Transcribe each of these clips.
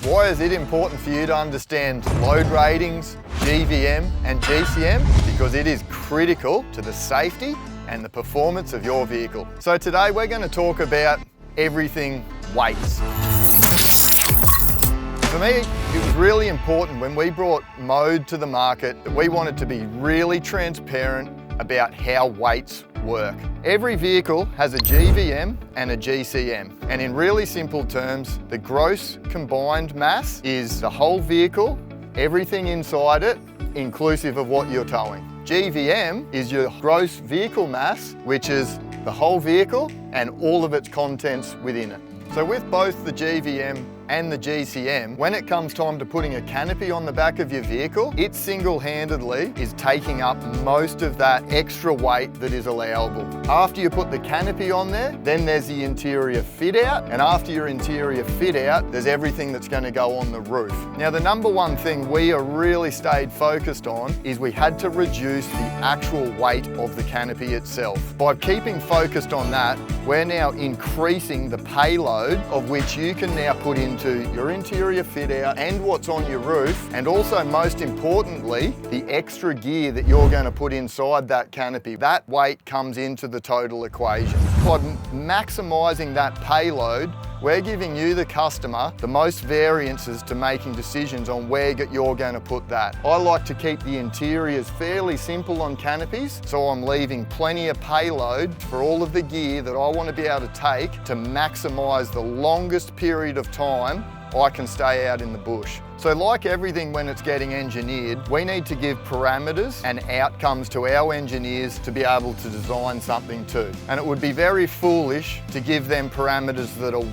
Why is it important for you to understand load ratings, GVM and GCM? Because it is critical to the safety and the performance of your vehicle. So today we're going to talk about everything weights. For me, it was really important when we brought Mode to the market that we wanted to be really transparent about how weights work. Every vehicle has a GVM and a GCM, and in really simple terms, the gross combined mass is the whole vehicle, everything inside it, inclusive of what you're towing. GVM is your gross vehicle mass, which is the whole vehicle and all of its contents within it. So with both the GVM and the GCM, when it comes time to putting a canopy on the back of your vehicle, it single-handedly is taking up most of that extra weight that is allowable. After you put the canopy on there, then there's the interior fit out, and after your interior fit out, there's everything that's going to go on the roof. Now, the number one thing we are really stayed focused on is we had to reduce the actual weight of the canopy itself. By keeping focused on that, we're now increasing the payload of which you can now put into your interior fit out and what's on your roof, and also most importantly, the extra gear that you're going to put inside that canopy. That weight comes into the total equation. By maximising that payload, we're giving you, the customer, the most variances to making decisions on where you're going to put that. I like to keep the interiors fairly simple on canopies, so I'm leaving plenty of payload for all of the gear that I want to be able to take to maximise the longest period of time I can stay out in the bush. So like everything when it's getting engineered, we need to give parameters and outcomes to our engineers to be able to design something too. And it would be very foolish to give them parameters that are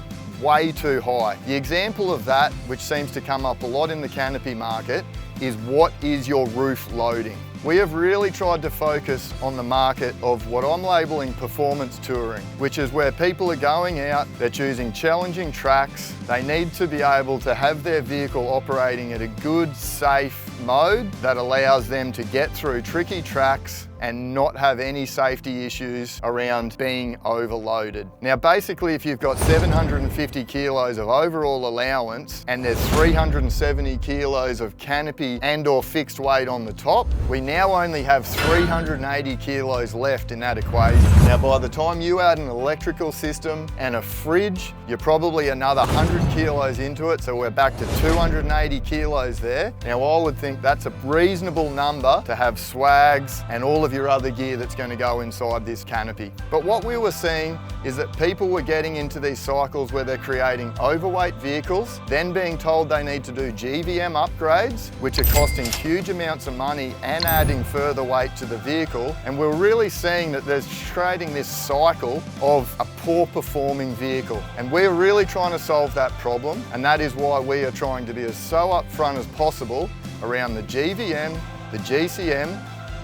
way too high. The example of that, which seems to come up a lot in the canopy market, is what is your roof loading? We have really tried to focus on the market of what I'm labelling performance touring, which is where people are going out, they're choosing challenging tracks, they need to be able to have their vehicle operating at a good, safe mode that allows them to get through tricky tracks and not have any safety issues around being overloaded. Now basically, if you've got 750 kilos of overall allowance and there's 370 kilos of canopy and or fixed weight on the top, we now only have 380 kilos left in that equation. Now by the time you add an electrical system and a fridge, you're probably another 100 kilos into it, so we're back to 280 kilos there. Now I would think that's a reasonable number to have swags and all of your other gear that's going to go inside this canopy. But what we were seeing is that people were getting into these cycles where they're creating overweight vehicles, then being told they need to do GVM upgrades, which are costing huge amounts of money and adding further weight to the vehicle. And we're really seeing that there's creating this cycle of a poor performing vehicle. And we're really trying to solve that problem, and that is why we are trying to be as so upfront as possible around the GVM, the GCM,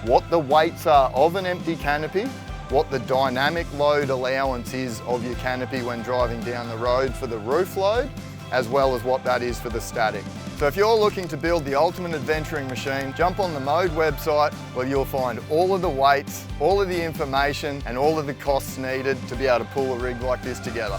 what the weights are of an empty canopy, what the dynamic load allowance is of your canopy when driving down the road for the roof load, as well as what that is for the static. So if you're looking to build the ultimate adventuring machine, jump on the Mode website where you'll find all of the weights, all of the information and all of the costs needed to be able to pull a rig like this together.